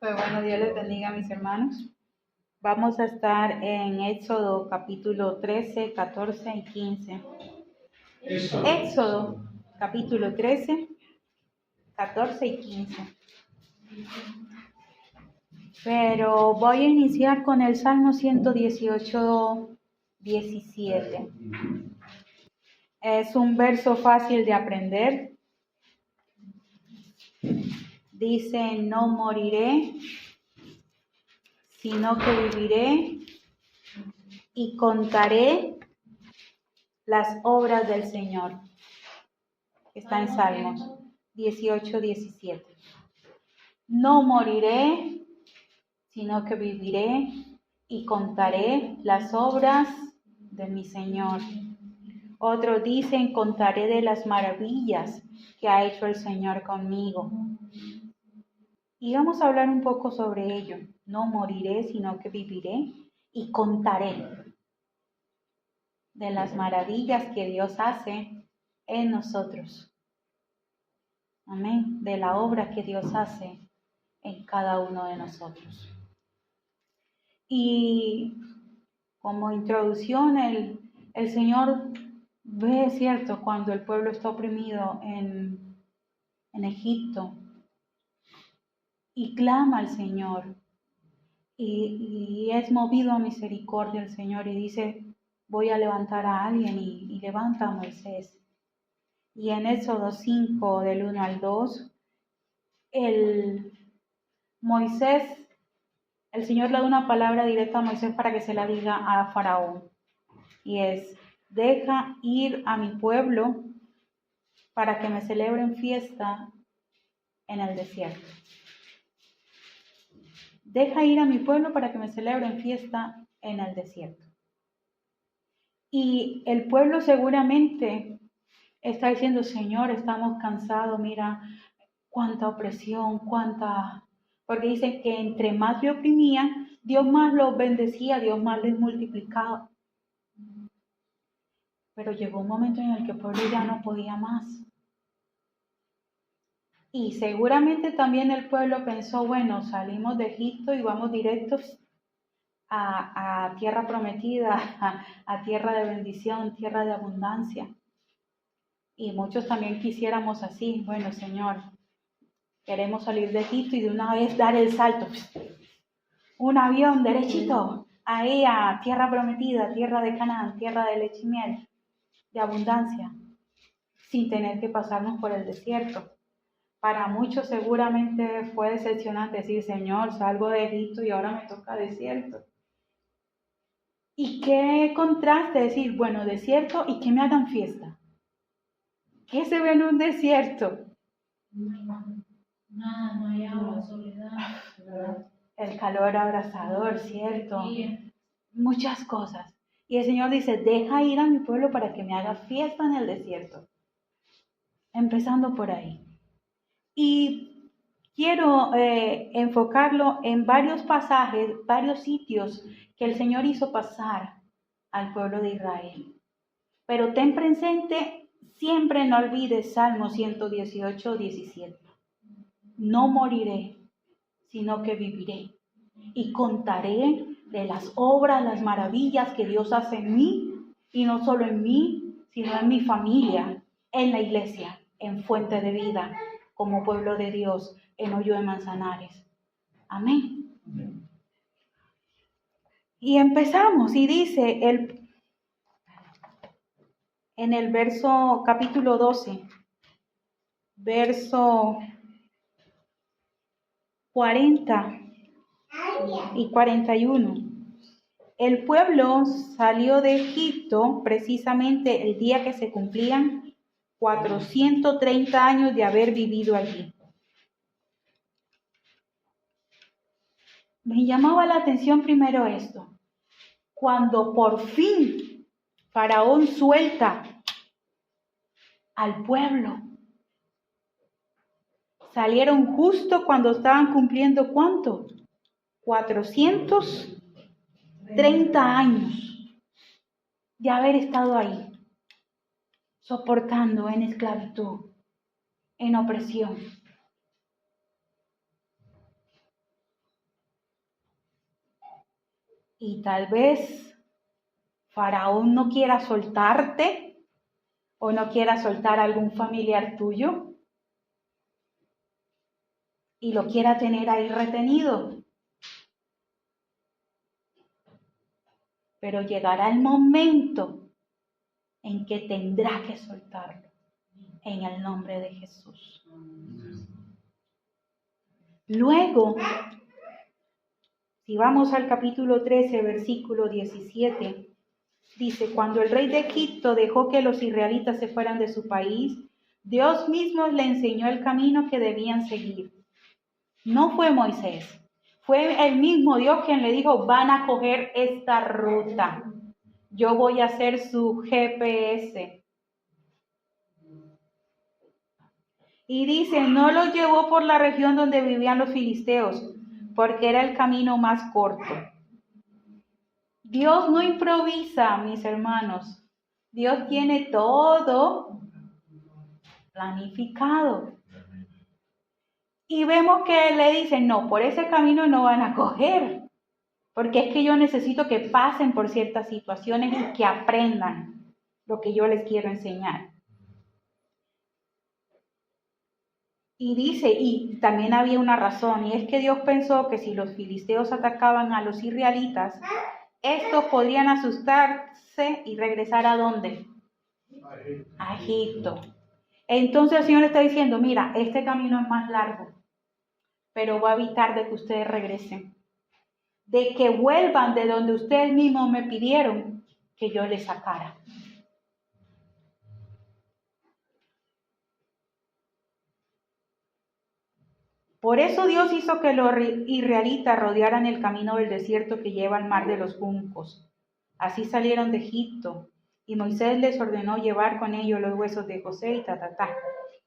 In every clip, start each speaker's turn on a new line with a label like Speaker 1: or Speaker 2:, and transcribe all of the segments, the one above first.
Speaker 1: Pues bueno, Dios les bendiga, mis hermanos. Vamos a estar en Éxodo capítulo 13, 14 y 15. Éxodo capítulo 13, 14 y 15. Pero voy a iniciar con el Salmo 118, 17. Es un verso fácil de aprender. Dice: no moriré, sino que viviré y contaré las obras del Señor. Está en Salmos 18, 17. No moriré, sino que viviré y contaré las obras de mi Señor. Otros dicen: contaré de las maravillas que ha hecho el Señor conmigo. Y vamos a hablar un poco sobre ello. No moriré, sino que viviré y contaré de las maravillas que Dios hace en nosotros. Amén. De la obra que Dios hace en cada uno de nosotros. Y como introducción, el Señor ve, cierto, cuando el pueblo está oprimido en Egipto y clama al Señor y es movido a misericordia el Señor y dice: voy a levantar a alguien, y levanta a Moisés. Y en Éxodo 5, del 1 al 2, Moisés, el Señor le da una palabra directa a Moisés para que se la diga a Faraón. Y es: deja ir a mi pueblo para que me celebren fiesta en el desierto. Deja ir a mi pueblo para que me celebren fiesta en el desierto. Y el pueblo seguramente está diciendo: Señor, estamos cansados, mira cuánta opresión, porque dicen que entre más le oprimían, Dios más los bendecía, Dios más les multiplicaba. Pero llegó un momento en el que el pueblo ya no podía más. Y seguramente también el pueblo pensó: bueno, salimos de Egipto y vamos directos a tierra prometida, a tierra de bendición, tierra de abundancia. Y muchos también quisiéramos así: bueno, Señor, queremos salir de Egipto y de una vez dar el salto. Un avión derechito ahí a tierra prometida, tierra de Canaán, tierra de leche y miel, de abundancia, sin tener que pasarnos por el desierto. Para muchos seguramente fue decepcionante decir: Señor, salgo de Egipto y ahora me toca desierto. Y qué contraste decir: bueno, desierto y que me hagan fiesta. ¿Qué se ve en un desierto?
Speaker 2: Nada, no hay agua, soledad.
Speaker 1: El calor abrasador, ¿cierto? Muchas cosas. Y el Señor dice: deja ir a mi pueblo para que me haga fiesta en el desierto. Empezando por ahí. Y quiero enfocarlo en varios pasajes, varios sitios que el Señor hizo pasar al pueblo de Israel. Pero ten presente, siempre no olvides Salmo 118, 17. No moriré, sino que viviré y contaré de las obras, las maravillas que Dios hace en mí, y no solo en mí, sino en mi familia, en la iglesia, en Fuente de Vida, como pueblo de Dios, en Hoyo de Manzanares. Amén. Y empezamos, y dice en el verso capítulo 12, verso 40 y 41. El pueblo salió de Egipto precisamente el día que se cumplían 430 años de haber vivido allí. Me llamaba la atención primero esto: cuando por fin Faraón suelta al pueblo, salieron justo cuando estaban cumpliendo ¿cuánto? 430 años de haber estado ahí, soportando en esclavitud, en opresión. Y tal vez Faraón no quiera soltarte o no quiera soltar a algún familiar tuyo y lo quiera tener ahí retenido. Pero llegará el momento en que tendrá que soltarlo en el nombre de Jesús. Luego, si vamos al capítulo 13, versículo 17, dice, cuando el rey de Egipto dejó que los israelitas se fueran de su país, Dios mismo le enseñó el camino que debían seguir. No fue Moisés, fue el mismo Dios quien le dijo, van a coger esta ruta. Yo voy a ser su GPS. Y dice, no los llevó por la región donde vivían los filisteos, porque era el camino más corto. Dios no improvisa, mis hermanos. Dios tiene todo planificado. Y vemos que le dicen, no, por ese camino no van a coger, porque es que yo necesito que pasen por ciertas situaciones y que aprendan lo que yo les quiero enseñar. Y dice, y también había una razón, y es que Dios pensó que si los filisteos atacaban a los israelitas, estos podrían asustarse y regresar ¿a dónde? A Egipto. Entonces el Señor está diciendo, mira, este camino es más largo, pero va a evitar de que ustedes regresen, de que vuelvan de donde ustedes mismos me pidieron que yo les sacara. Por eso Dios hizo que los israelitas rodearan el camino del desierto que lleva al mar de los juncos. Así salieron de Egipto, y Moisés les ordenó llevar con ellos los huesos de José y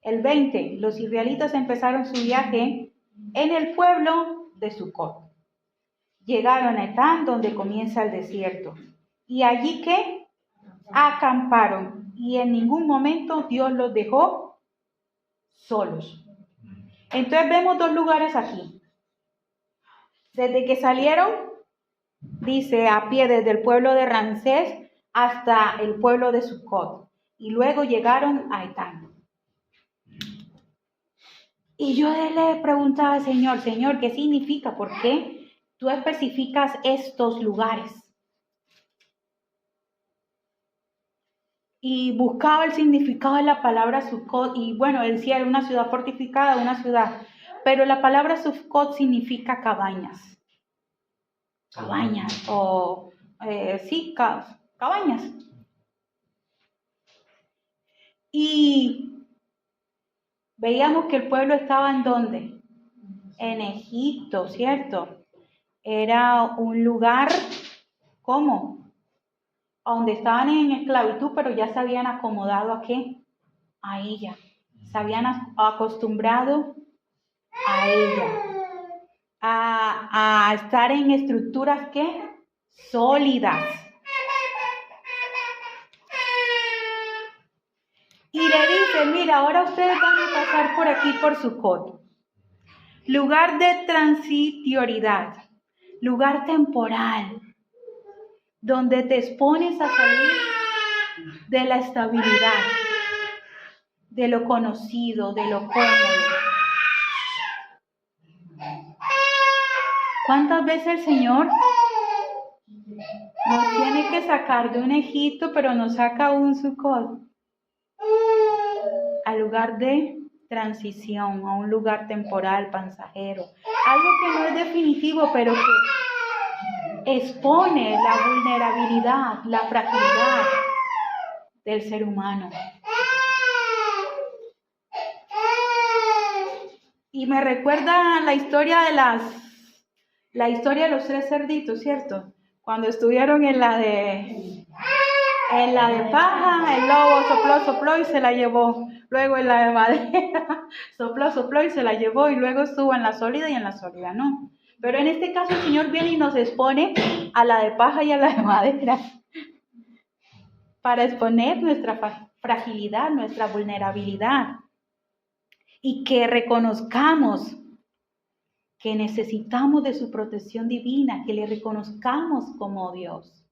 Speaker 1: El 20, los israelitas empezaron su viaje en el pueblo de Sucot. Llegaron a Etán, donde comienza el desierto. Y allí ¿qué? Acamparon. Y en ningún momento Dios los dejó solos. Entonces vemos dos lugares aquí. Desde que salieron, dice, a pie desde el pueblo de Ramsés hasta el pueblo de Sucot. Y luego llegaron a Etán. Y yo le preguntaba al Señor, ¿qué significa? ¿Por qué tú especificas estos lugares? Y buscaba el significado de la palabra Sucot, y bueno, él decía era una ciudad fortificada, una ciudad, pero la palabra Sucot significa cabañas. Cabañas, o cabañas. Y veíamos que el pueblo estaba ¿en dónde? En Egipto, ¿cierto? Era un lugar, ¿cómo? Donde estaban en esclavitud, pero ya se habían acomodado ¿a qué? A ella. Se habían acostumbrado a ella. A estar en estructuras ¿qué? Sólidas. Y le dice, mira, ahora ustedes van a pasar por aquí, por Sucot. Lugar de transitoriedad, lugar temporal, donde te expones a salir de la estabilidad, de lo conocido, de lo cómodo. ¿Cuántas veces el Señor nos tiene que sacar de un Egipto, pero nos saca un Sucot? Al lugar de transición, a un lugar temporal, pasajero. Algo que no es definitivo, pero que expone la vulnerabilidad, la fragilidad del ser humano. Y me recuerda la historia de los 3 cerditos, ¿cierto? Cuando estuvieron en la de paja, el lobo sopló y se la llevó. Luego en la de madera, sopló y se la llevó. Y luego estuvo en la sólida y en la sólida, ¿no? Pero en este caso el Señor viene y nos expone a la de paja y a la de madera. Para exponer nuestra fragilidad, nuestra vulnerabilidad. Y que reconozcamos que necesitamos de su protección divina, que le reconozcamos como Dios.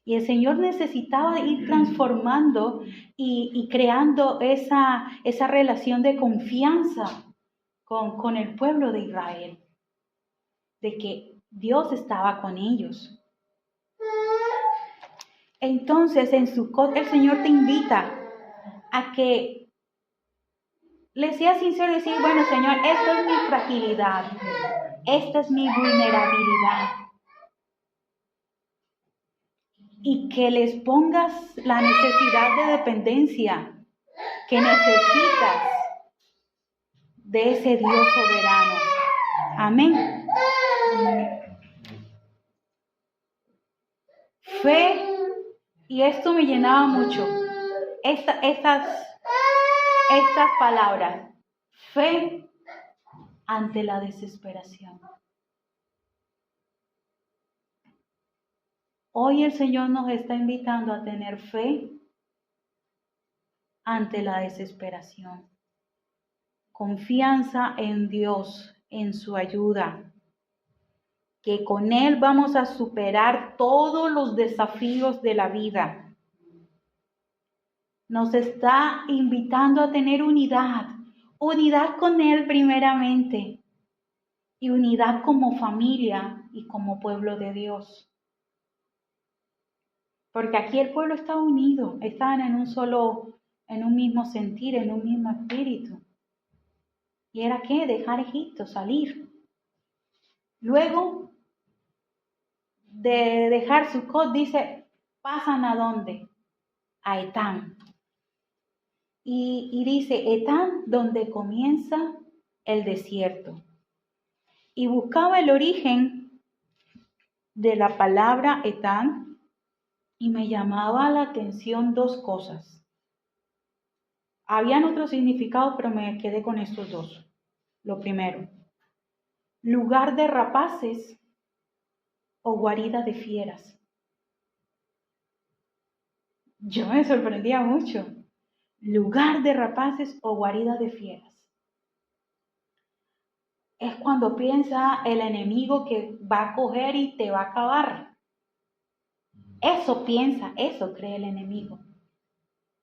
Speaker 1: Y el Señor necesitaba ir transformando y creando esa relación de confianza con el pueblo de Israel, de que Dios estaba con ellos. Entonces, en Sucot el Señor te invita a que le seas sincero y decir, bueno, Señor, esta es mi fragilidad, esta es mi vulnerabilidad. Y que les pongas la necesidad de dependencia que necesitas de ese Dios soberano. Amén. Fe, y esto me llenaba mucho, estas palabras. Fe ante la desesperación. Hoy el Señor nos está invitando a tener fe ante la desesperación. Confianza en Dios, en su ayuda, que con Él vamos a superar todos los desafíos de la vida. Nos está invitando a tener unidad con Él primeramente, y unidad como familia y como pueblo de Dios. Porque aquí el pueblo estaba unido, estaban en un mismo sentir, en un mismo espíritu. ¿Y era qué? Dejar Egipto, salir. Luego de dejar Sucot, dice, ¿pasan a dónde? A Etán. Y dice, Etán, donde comienza el desierto. Y buscaba el origen de la palabra Etán, y me llamaba la atención dos cosas. Habían otros significados, pero me quedé con estos dos. Lo primero, lugar de rapaces o guarida de fieras. Yo me sorprendía mucho. Lugar de rapaces o guarida de fieras. Es cuando piensa el enemigo que va a coger y te va a acabar. Eso piensa, eso cree el enemigo,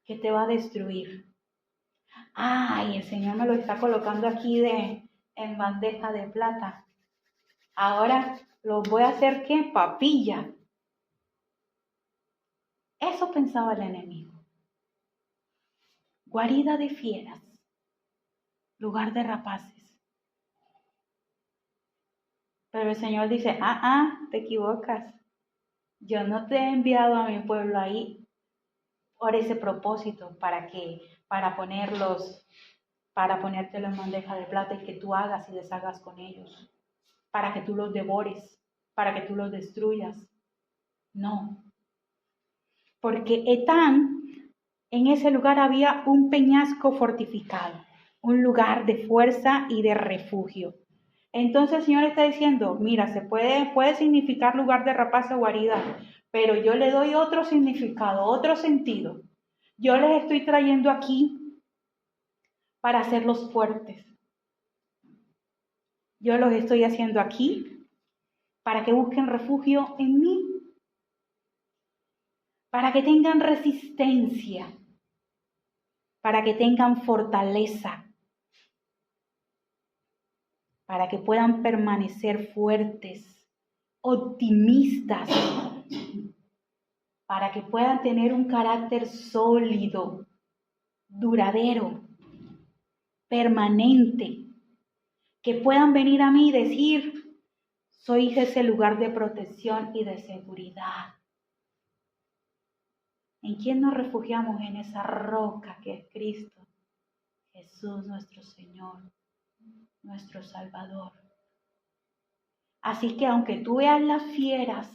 Speaker 1: que te va a destruir. Ay, el Señor me lo está colocando aquí en bandeja de plata. Ahora lo voy a hacer, ¿qué? Papilla. Eso pensaba el enemigo. Guarida de fieras, lugar de rapaces. Pero el Señor dice, te equivocas. Yo no te he enviado a mi pueblo ahí por ese propósito, para ponértelo en bandeja de plata y que tú hagas y deshagas con ellos, para que tú los devores, para que tú los destruyas. No. Porque Etán, en ese lugar había un peñasco fortificado, un lugar de fuerza y de refugio. Entonces el Señor está diciendo, mira, puede significar lugar de rapaz o guarida, pero yo le doy otro significado, otro sentido. Yo les estoy trayendo aquí para hacerlos fuertes. Yo los estoy haciendo aquí para que busquen refugio en mí, para que tengan resistencia, para que tengan fortaleza, para que puedan permanecer fuertes, optimistas, para que puedan tener un carácter sólido, duradero, permanente, que puedan venir a mí y decir, soy ese lugar de protección y de seguridad. ¿En quién nos refugiamos? En esa roca que es Cristo, Jesús nuestro Señor, nuestro Salvador. Así que aunque tú veas las fieras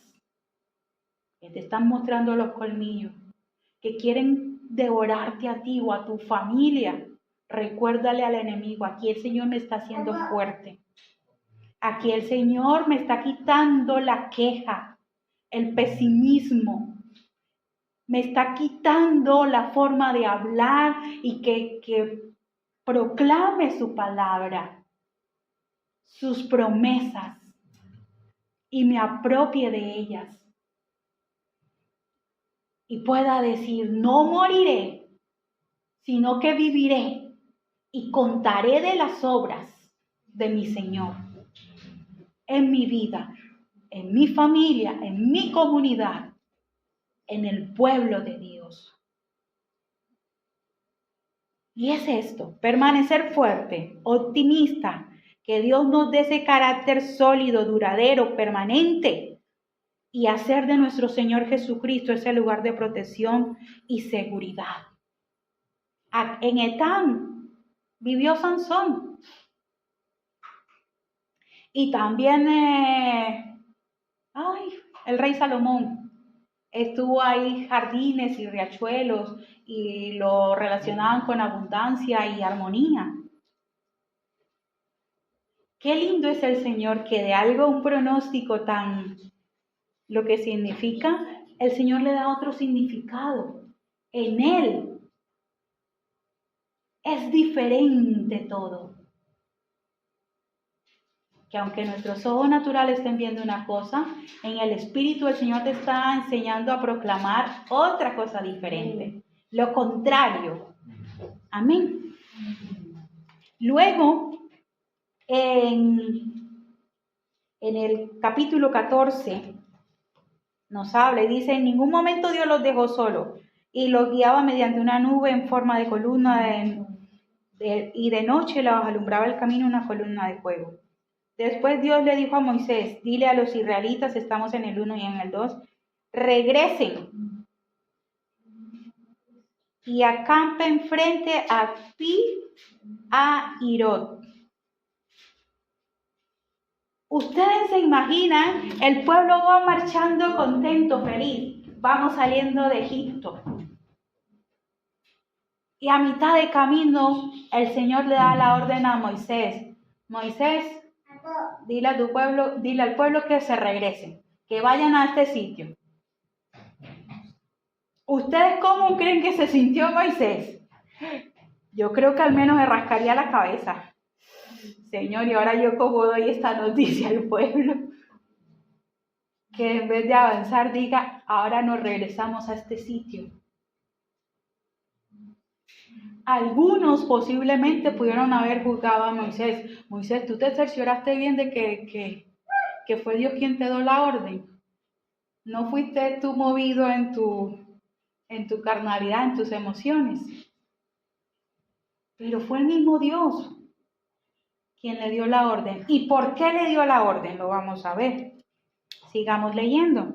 Speaker 1: que te están mostrando los colmillos, que quieren devorarte a ti o a tu familia, recuérdale al enemigo, aquí el Señor me está haciendo fuerte. Aquí el Señor me está quitando la queja, el pesimismo. Me está quitando la forma de hablar y que proclame su palabra. sus promesas y me apropie de ellas. Y pueda decir, no moriré, sino que viviré y contaré de las obras de mi Señor en mi vida, en mi familia, en mi comunidad, en el pueblo de Dios. Y es esto, permanecer fuerte, optimista, que Dios nos dé ese carácter sólido, duradero, permanente, y hacer de nuestro Señor Jesucristo ese lugar de protección y seguridad. En Etán vivió Sansón. Y también el rey Salomón. Estuvo ahí jardines y riachuelos y lo relacionaban con abundancia y armonía. Qué lindo es el Señor que de algo, un pronóstico tan, lo que significa, el Señor le da otro significado. En Él es diferente todo. Que aunque nuestros ojos naturales estén viendo una cosa, en el Espíritu el Señor te está enseñando a proclamar otra cosa diferente. Lo contrario. Amén. Luego, en el capítulo 14, nos habla y dice, en ningún momento Dios los dejó solos y los guiaba mediante una nube en forma de columna y de noche los alumbraba el camino una columna de fuego. Después Dios le dijo a Moisés, dile a los israelitas, estamos en el 1 y en el 2, regresen y acampen frente a Pi-Hahirot. Ustedes se imaginan, el pueblo va marchando contento, feliz, vamos saliendo de Egipto. Y a mitad de camino el Señor le da la orden a Moisés, Moisés, dile al pueblo que se regresen, que vayan a este sitio. ¿Ustedes cómo creen que se sintió Moisés? Yo creo que al menos me rascaría la cabeza. Señor, y ahora yo cómo doy esta noticia al pueblo. Que en vez de avanzar diga, ahora nos regresamos a este sitio. Algunos posiblemente pudieron haber juzgado a Moisés. Moisés, ¿tú te cercioraste bien de que fue Dios quien te dio la orden? ¿No fuiste tú movido en tu carnalidad, en tus emociones? Pero fue el mismo Dios quien le dio la orden. ¿Y por qué le dio la orden? Lo vamos a ver. Sigamos leyendo.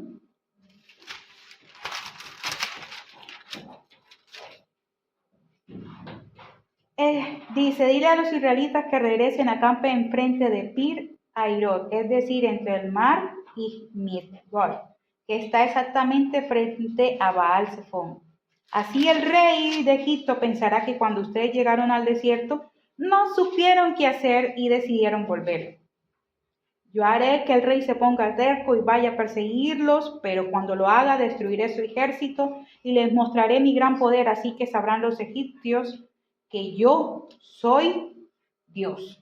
Speaker 1: Dice, dile a los israelitas que regresen a campo enfrente de Pi-Hahirot, es decir, entre el mar y Migdol, que está exactamente frente a Baal-Zephón. Así el rey de Egipto pensará que cuando ustedes llegaron al desierto, no supieron qué hacer y decidieron volver. Yo haré que el rey se ponga terco y vaya a perseguirlos, pero cuando lo haga destruiré su ejército y les mostraré mi gran poder, así que sabrán los egipcios que yo soy Dios.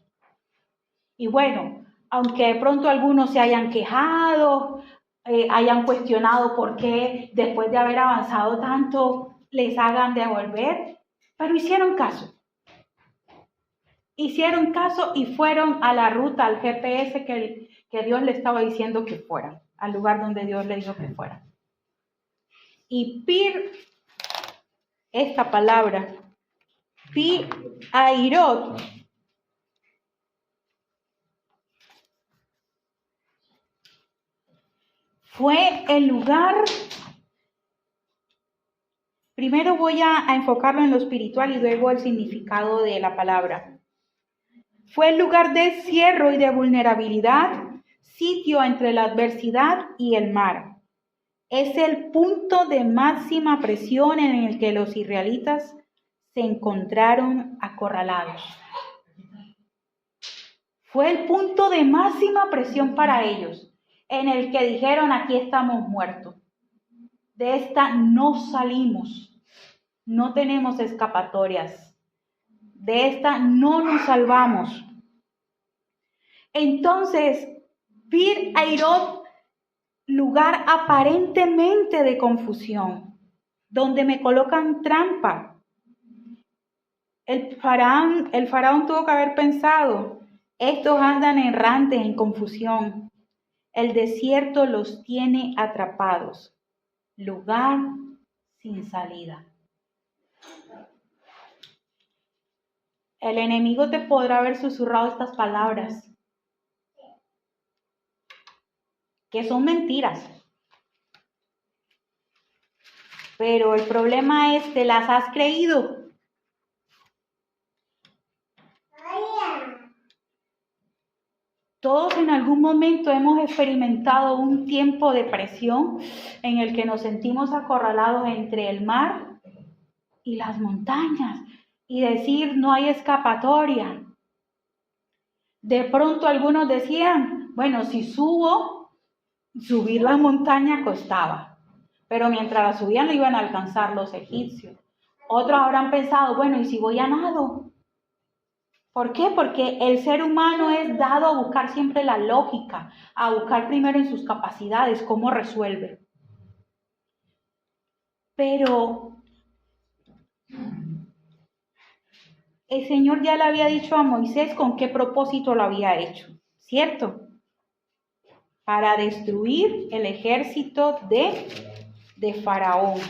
Speaker 1: Y bueno, aunque de pronto algunos se hayan quejado, hayan cuestionado por qué después de haber avanzado tanto les hagan devolver, pero hicieron caso. Hicieron caso y fueron a la ruta, al GPS que Dios le estaba diciendo que fueran, al lugar donde Dios le dijo que fueran. Y esta palabra, Pi-Hahirot, fue el lugar. Primero voy a enfocarlo en lo espiritual y luego el significado de la palabra. Fue el lugar de encierro y de vulnerabilidad, sitio entre la adversidad y el mar. Es el punto de máxima presión en el que los israelitas se encontraron acorralados. Fue el punto de máxima presión para ellos, en el que dijeron, aquí estamos muertos. De esta no salimos, no tenemos escapatorias. De esta no nos salvamos. Entonces, Pir Hairot, lugar aparentemente de confusión, donde me colocan trampa. El faraón tuvo que haber pensado, estos andan errantes en confusión. El desierto los tiene atrapados. Lugar sin salida. El enemigo te podrá haber susurrado estas palabras, que son mentiras. Pero el problema es, ¿te las has creído? Todos en algún momento hemos experimentado un tiempo de presión en el que nos sentimos acorralados entre el mar y las montañas y decir no hay escapatoria. De pronto algunos decían, bueno, si subo, subir la montaña costaba, pero mientras la subían lo iban a alcanzar los egipcios. Otros habrán pensado, bueno, ¿y si voy a nado? ¿Por qué? Porque el ser humano es dado a buscar siempre la lógica, a buscar primero en sus capacidades cómo resuelve. Pero el Señor ya le había dicho a Moisés con qué propósito lo había hecho, ¿cierto? Para destruir el ejército de Faraón.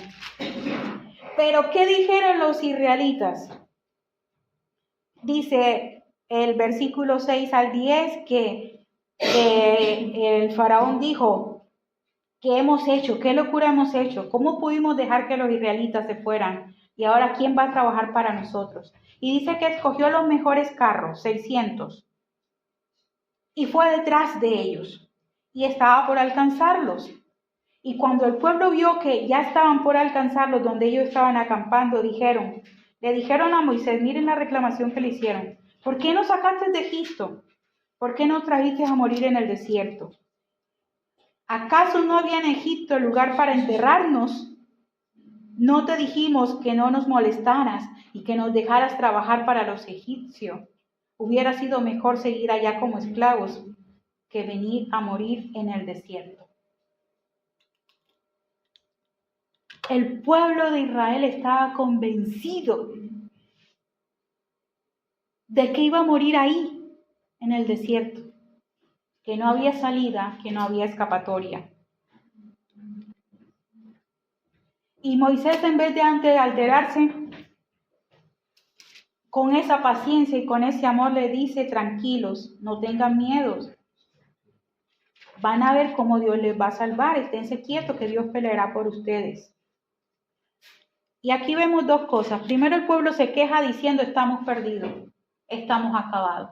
Speaker 1: Pero ¿qué dijeron los israelitas? Dice el versículo 6 al 10 que el faraón dijo, ¿qué hemos hecho? ¿Qué locura hemos hecho? ¿Cómo pudimos dejar que los israelitas se fueran? Y ahora, ¿quién va a trabajar para nosotros? Y dice que escogió los mejores carros, 600, y fue detrás de ellos, y estaba por alcanzarlos. Y cuando el pueblo vio que ya estaban por alcanzarlos donde ellos estaban acampando, le dijeron a Moisés, miren la reclamación que le hicieron. ¿Por qué nos sacaste de Egipto? ¿Por qué nos trajiste a morir en el desierto? ¿Acaso no había en Egipto lugar para enterrarnos? ¿No te dijimos que no nos molestaras y que nos dejaras trabajar para los egipcios? Hubiera sido mejor seguir allá como esclavos que venir a morir en el desierto. El pueblo de Israel estaba convencido de que iba a morir ahí, en el desierto, que no había salida, que no había escapatoria. Y Moisés, en vez de antes de alterarse, con esa paciencia y con ese amor le dice, tranquilos, no tengan miedo. Van a ver cómo Dios les va a salvar, esténse quietos que Dios peleará por ustedes. Y aquí vemos dos cosas. Primero, el pueblo se queja diciendo, estamos perdidos, estamos acabados.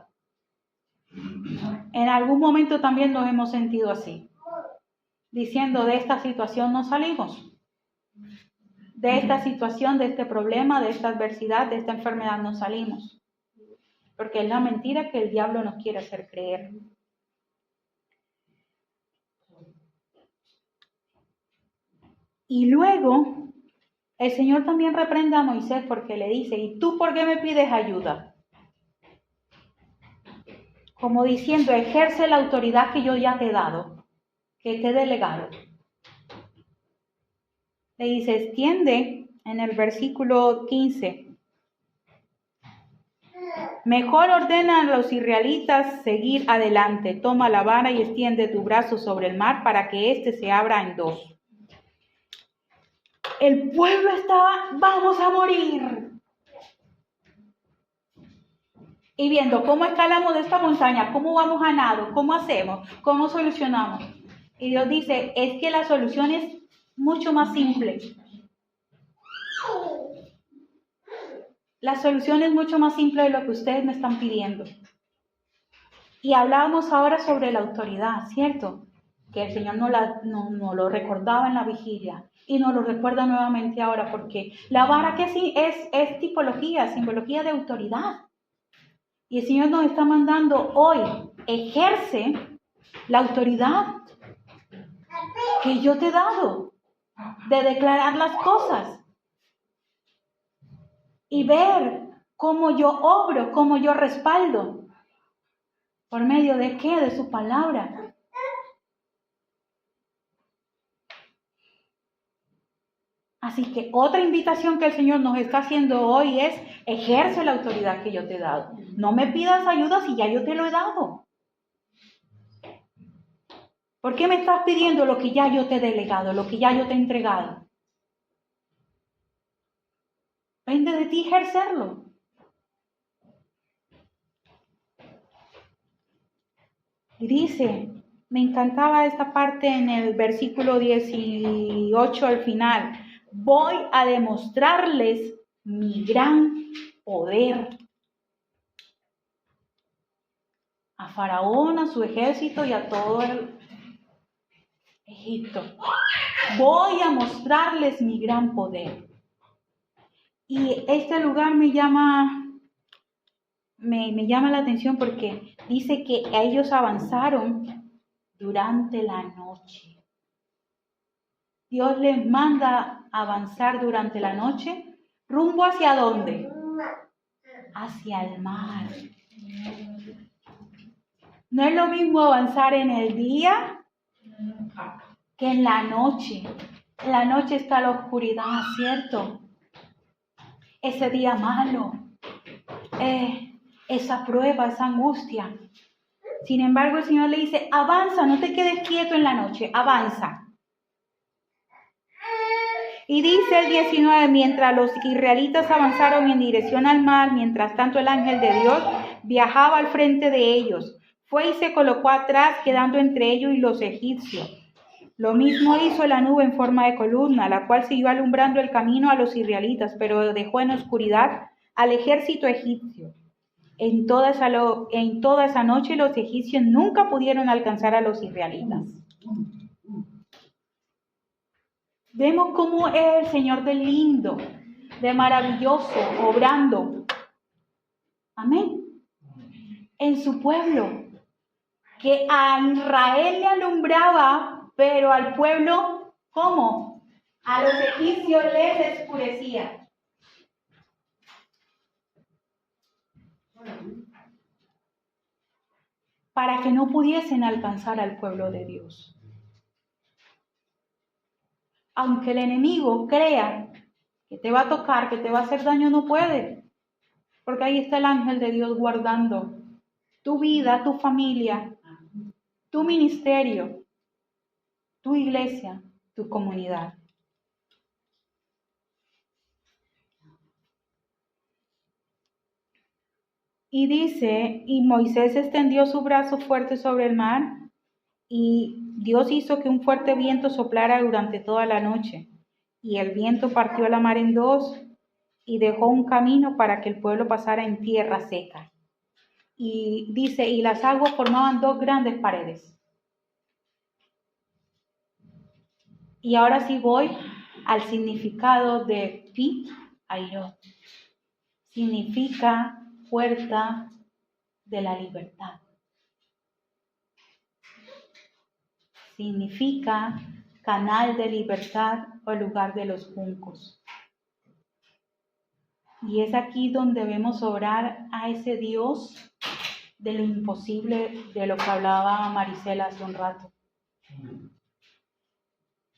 Speaker 1: En algún momento también nos hemos sentido así, diciendo, de esta situación no salimos. De esta situación, de este problema, de esta adversidad, de esta enfermedad no salimos. Porque es la mentira que el diablo nos quiere hacer creer. Y luego, el Señor también reprende a Moisés porque le dice, ¿y tú por qué me pides ayuda? Como diciendo, ejerce la autoridad que yo ya te he dado, que te he delegado. Le dice, extiende en el versículo 15. Mejor ordena a los israelitas seguir adelante. Toma la vara y extiende tu brazo sobre el mar para que éste se abra en dos. El pueblo estaba, vamos a morir. Y viendo cómo escalamos de esta montaña, cómo vamos a nado, cómo hacemos, cómo solucionamos. Y Dios dice, es que la solución es mucho más simple. La solución es mucho más simple de lo que ustedes me están pidiendo. Y hablábamos ahora sobre la autoridad, ¿cierto? Que el Señor no lo recordaba en la vigilia y nos lo recuerda nuevamente ahora, porque la vara que sí es tipología, simbología de autoridad. Y el Señor nos está mandando hoy, ejerce la autoridad que yo te he dado de declarar las cosas y ver cómo yo obro, cómo yo respaldo. ¿Por medio de qué? De su palabra. Así que otra invitación que el Señor nos está haciendo hoy es: ejerce la autoridad que yo te he dado. No me pidas ayuda si ya yo te lo he dado. ¿Por qué me estás pidiendo lo que ya yo te he delegado, lo que ya yo te he entregado? Depende de ti ejercerlo. Y dice, me encantaba esta parte en el versículo 18 al final: voy a demostrarles mi gran poder. A Faraón, a su ejército y a todo el Egipto. Voy a mostrarles mi gran poder. Y este lugar me llama la atención porque dice que ellos avanzaron durante la noche. Dios les manda avanzar durante la noche. ¿Rumbo hacia dónde? Hacia el mar. No es lo mismo avanzar en el día que en la noche. En la noche está la oscuridad, ¿cierto? Ese día malo, esa prueba, esa angustia. Sin embargo, el Señor le dice: avanza, no te quedes quieto en la noche, avanza. Y dice el 19, mientras los israelitas avanzaron en dirección al mar, mientras tanto el ángel de Dios viajaba al frente de ellos. Fue y se colocó atrás, quedando entre ellos y los egipcios. Lo mismo hizo la nube en forma de columna, la cual siguió alumbrando el camino a los israelitas, pero dejó en oscuridad al ejército egipcio. En toda esa noche los egipcios nunca pudieron alcanzar a los israelitas. Vemos cómo es el Señor de lindo, de maravilloso, obrando. Amén. En su pueblo, que a Israel le alumbraba, pero al pueblo, ¿cómo? A los egipcios les oscurecía. Para que no pudiesen alcanzar al pueblo de Dios. Aunque el enemigo crea que te va a tocar, que te va a hacer daño, no puede. Porque ahí está el ángel de Dios guardando tu vida, tu familia, tu ministerio, tu iglesia, tu comunidad. Y dice, y Moisés extendió su brazo fuerte sobre el mar, y Dios hizo que un fuerte viento soplara durante toda la noche, y el viento partió la mar en dos, y dejó un camino para que el pueblo pasara en tierra seca. Y dice, y las aguas formaban dos grandes paredes. Y ahora sí voy al significado de Pi Hairot. Significa puerta de la libertad. Significa canal de libertad o lugar de los juncos. Y es aquí donde vemos orar a ese Dios de lo imposible, de lo que hablaba Marisela hace un rato.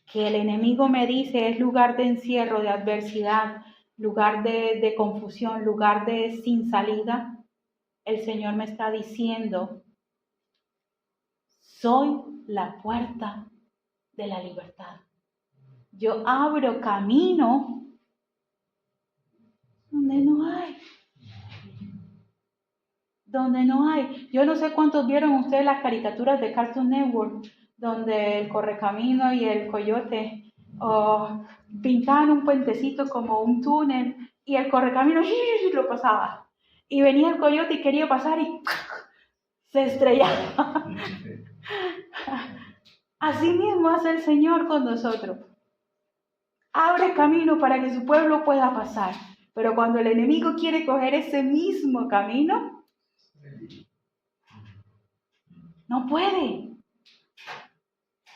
Speaker 1: Que el enemigo me dice es lugar de encierro, de adversidad, lugar de confusión, lugar de sin salida. El Señor me está diciendo: soy la puerta de la libertad. Yo abro camino donde no hay. Donde no hay. Yo no sé cuántos vieron ustedes las caricaturas de Cartoon Network, donde el correcamino y el coyote pintaban un puentecito como un túnel y el correcamino lo pasaba. Y venía el coyote y quería pasar y se estrellaba. Así mismo hace el Señor con nosotros. Abre camino para que su pueblo pueda pasar. Pero cuando el enemigo quiere coger ese mismo camino, no puede.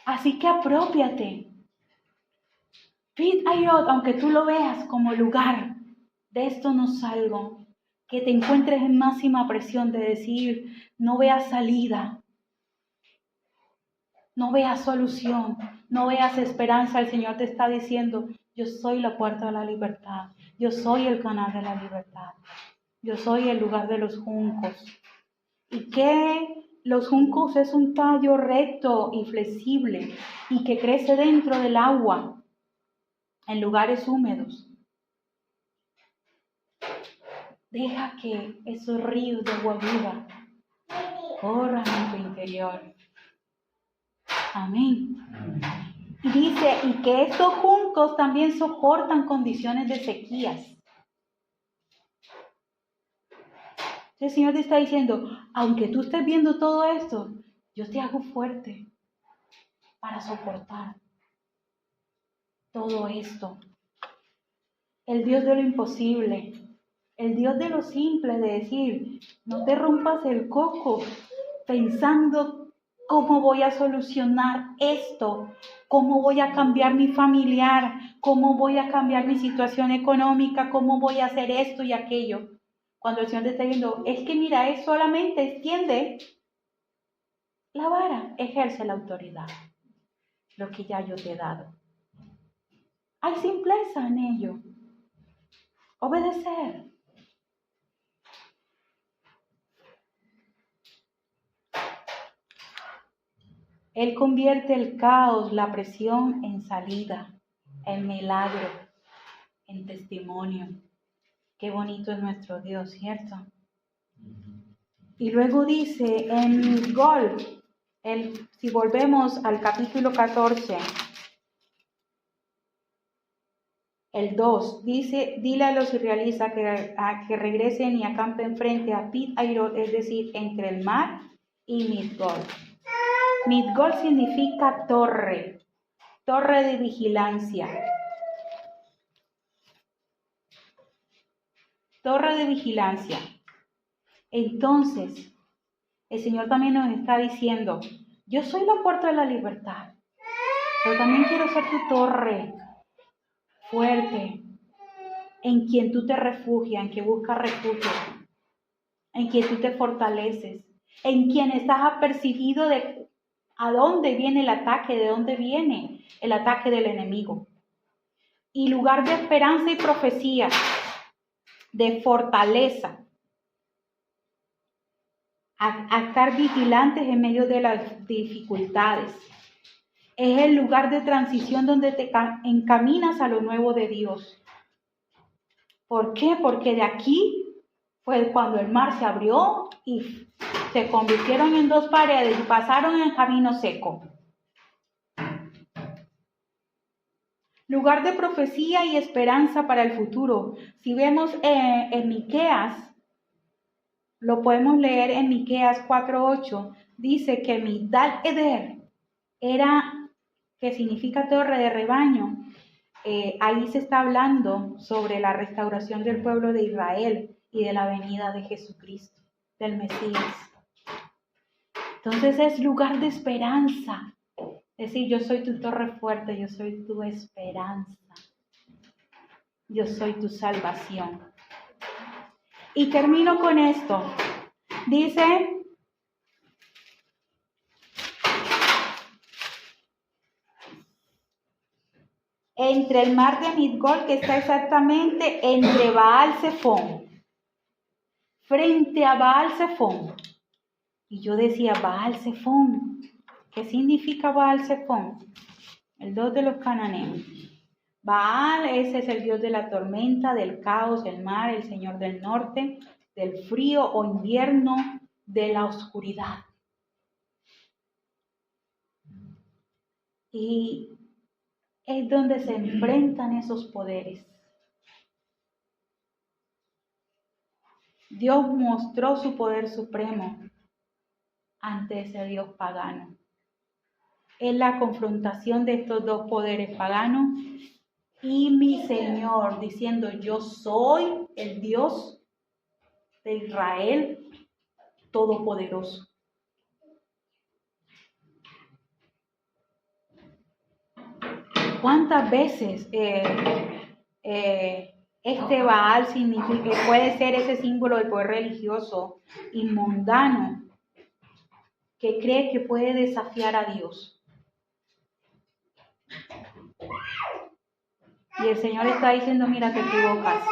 Speaker 1: Así que apropiate. Pi Hairot, aunque tú lo veas como lugar, de esto no salgo. que te encuentres en máxima presión de decir, no veas salida, no veas solución, no veas esperanza. El Señor te está diciendo, yo soy la puerta de la libertad, yo soy el canal de la libertad, yo soy el lugar de los juncos. Y que los juncos es un tallo recto y flexible y que crece dentro del agua, en lugares húmedos. Deja que esos ríos de agua viva corran en tu interior. Amén. Y dice, y que estos juncos también soportan condiciones de sequías. El Señor te está diciendo, aunque tú estés viendo todo esto, yo te hago fuerte para soportar todo esto. El Dios de lo imposible, el Dios de lo simple, de decir, no te rompas el coco pensando cómo voy a solucionar esto, cómo voy a cambiar mi familiar, cómo voy a cambiar mi situación económica, cómo voy a hacer esto y aquello. Cuando el Señor te está diciendo, es que mira, es solamente extiende la vara, ejerce la autoridad, lo que ya yo te he dado. Hay simpleza en ello. Obedecer. Él convierte el caos, la presión en salida, en milagro, en testimonio. Qué bonito es nuestro Dios, ¿cierto? Y luego dice en Gol, si volvemos al capítulo 14, el 2, dice, dile a los israelitas que regresen y acampen frente a Pit Airot, es decir, entre el mar y Midgol. Midgol significa torre, torre de vigilancia. Torre de vigilancia. Entonces, el Señor también nos está diciendo, yo soy la puerta de la libertad, pero también quiero ser tu torre fuerte, en quien tú te refugias, en quien buscas refugio, en quien tú te fortaleces, en quien estás apercibido de a dónde viene el ataque, de dónde viene el ataque del enemigo. Y lugar de esperanza y profecía, de fortaleza, a estar vigilantes en medio de las dificultades. Es el lugar de transición donde te encaminas a lo nuevo de Dios. ¿Por qué? Porque de aquí fue cuando el mar se abrió y se convirtieron en dos paredes y pasaron en camino seco. Lugar de profecía y esperanza para el futuro. Si vemos en Miqueas, lo podemos leer en Miqueas 4:8, dice que Migdal Eder que significa torre de rebaño. Ahí se está hablando sobre la restauración del pueblo de Israel y de la venida de Jesucristo, del Mesías. Entonces es lugar de esperanza. Es decir, yo soy tu torre fuerte, yo soy tu esperanza, yo soy tu salvación. Y termino con esto. Dice, entre el mar de Midgol, que está exactamente entre Baal-Zephón, frente a Baal-Zephón. Y yo decía, Baal-Zephón, ¿qué significa Baal-Zephón? El dios de los cananeos. Baal, ese es el dios de la tormenta, del caos, el mar, el señor del norte, del frío o invierno, de la oscuridad. Y es donde se enfrentan esos poderes. Dios mostró su poder supremo ante ese Dios pagano. Es la confrontación de estos dos poderes paganos y mi Señor diciendo, yo soy el Dios de Israel todopoderoso. ¿Cuántas veces Este Baal significa, puede ser ese símbolo del poder religioso y mundano que cree que puede desafiar a Dios. Y el Señor está diciendo, mira, te equivocas.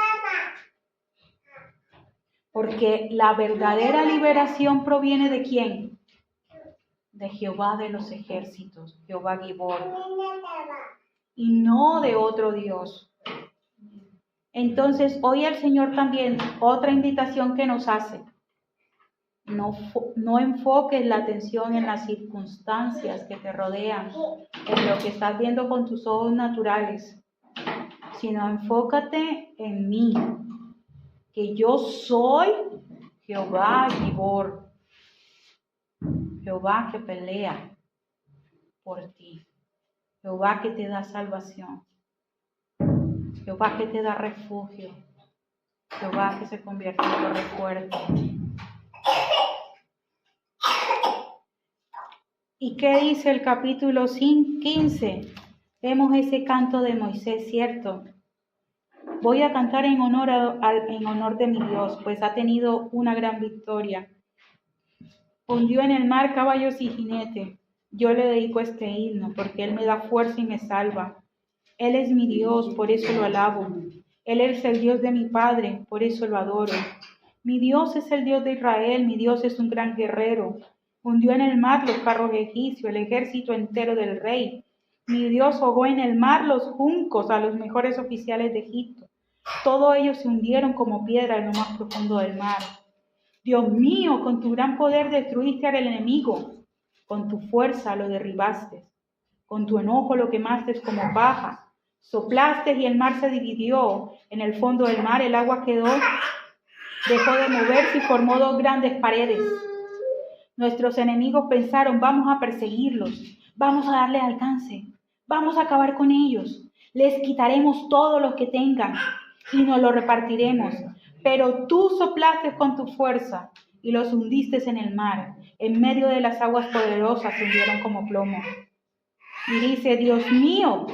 Speaker 1: Porque la verdadera liberación proviene ¿de quién? De Jehová de los ejércitos, Jehová Gibor. Y no de otro Dios. Entonces, hoy el Señor también, otra invitación que nos hace. No enfoques la atención en las circunstancias que te rodean, en lo que estás viendo con tus ojos naturales, sino enfócate en mí, que yo soy Jehová Gibor, Jehová que pelea por ti, Jehová que te da salvación, Jehová que te da refugio, Jehová que se convierte en torre fuerte. ¿Y qué dice el capítulo 15? Vemos ese canto de Moisés, ¿cierto? Voy a cantar en honor de mi Dios, pues ha tenido una gran victoria. Hundió en el mar caballos y jinetes. Yo le dedico este himno, porque Él me da fuerza y me salva. Él es mi Dios, por eso lo alabo. Él es el Dios de mi Padre, por eso lo adoro. Mi Dios es el Dios de Israel, mi Dios es un gran guerrero. Hundió en el mar los carros egipcios, el ejército entero del rey. Mi Dios ahogó en el mar los juncos a los mejores oficiales de Egipto. Todos ellos se hundieron como piedra en lo más profundo del mar. Dios mío, con tu gran poder destruiste al enemigo. Con tu fuerza lo derribaste. Con tu enojo lo quemaste como paja. Soplaste y el mar se dividió. En el fondo del mar el agua dejó de moverse y formó dos grandes paredes. Nuestros enemigos pensaron, vamos a perseguirlos, vamos a darle alcance, vamos a acabar con ellos, les quitaremos todo lo que tengan y nos lo repartiremos. Pero tú soplaste con tu fuerza y los hundiste en el mar, en medio de las aguas poderosas se hundieron como plomo. Y dice, Dios mío,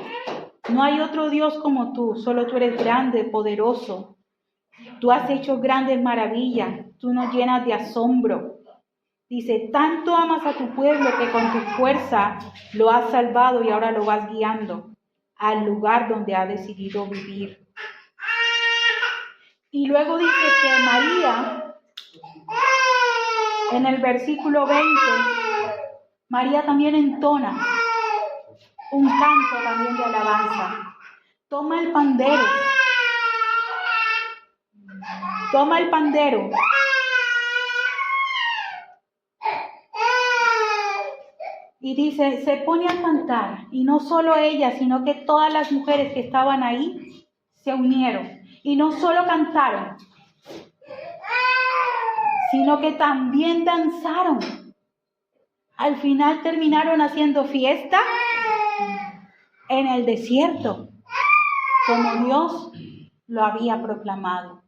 Speaker 1: no hay otro Dios como tú, solo tú eres grande, poderoso. Tú has hecho grandes maravillas, tú nos llenas de asombro. Dice, tanto amas a tu pueblo que con tu fuerza lo has salvado y ahora lo vas guiando al lugar donde ha decidido vivir. Y luego dice que María, en el versículo 20, María también entona un canto también de alabanza. Toma el pandero. Toma el pandero. Y dice, se pone a cantar, y no solo ella, sino que todas las mujeres que estaban ahí se unieron. Y no solo cantaron, sino que también danzaron. Al final terminaron haciendo fiesta en el desierto, como Dios lo había proclamado.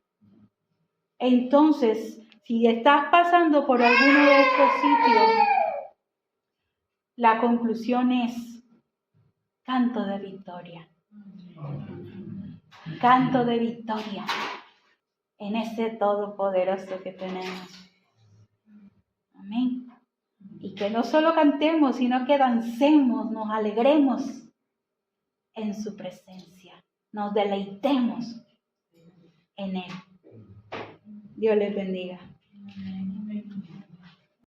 Speaker 1: Entonces, si estás pasando por alguno de estos sitios, la conclusión es canto de victoria. Canto de victoria en ese Todopoderoso que tenemos. Amén. Y que no solo cantemos, sino que dancemos, nos alegremos en su presencia, nos deleitemos en Él. Dios les bendiga.